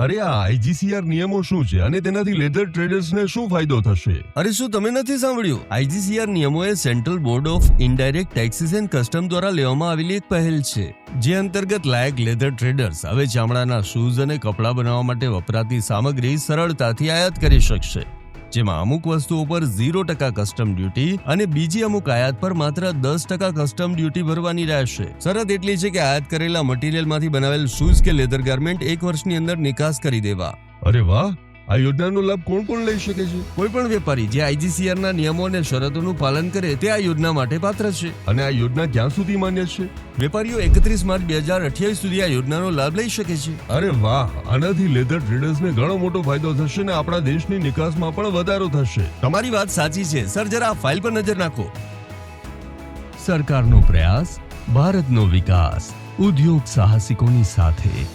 અરે આ આઈજીસીઆર નિયમો શું છે અને તેનાથી લેધર ટ્રેડર્સને શું ફાયદો થશે? અરે શું તમે નથી સાંભળ્યું? આઈજીસીઆર નિયમો એ central board of indirect taxes and custom દ્વારા લેવામાં આવેલી એક પહેલ છે, જે અંતર્ગત લાયક લેધર ટ્રેડર્સ હવે ચામડાના શૂઝ અને કપડાં બનાવવા માટે વપરાતી સામગ્રી સરળતાથી આયાત કરી શકશે, જેમાં અમુક વસ્તુઓ પર 0% કસ્ટમ ડ્યુટી અને બીજી અમુક આયાત પર માત્ર 10% કસ્ટમ ડ્યુટી ભરવાની રહેશે. શરત એટલી છે કે આયાત કરેલા મટીરિયલમાંથી બનાવેલ શૂઝ કે લેધર ગાર્મેન્ટ 1 વર્ષની અંદર નિકાસ કરી દેવા. અરે વાહ, આ યોજનાનો લાભ કોણ કોણ લઈ શકે છે? કોઈ પણ વેપારી જે આઈજીસીઆર ના નિયમો અને શરતોનું પાલન કરે તે આ યોજના માટે પાત્ર છે. અને આ યોજના ક્યાં સુધી માન્ય છે? વેપારીઓ 31 માર્ચ 2028 સુધી આ યોજનાનો લાભ લઈ શકે છે. અરે વાહ, આનાથી લેધર ટ્રેડર્સને ઘણો મોટો ફાયદો થશે ને આપણા દેશની નિકાસમાં પણ વધારો થશે. તમારી વાત સાચી છે સર, જરા આ ફાઇલ પર નજર નાખો. સરકારનો પ્રયાસ, ભારતનો વિકાસ, ઉદ્યોગ સાહસિકોની સાથે.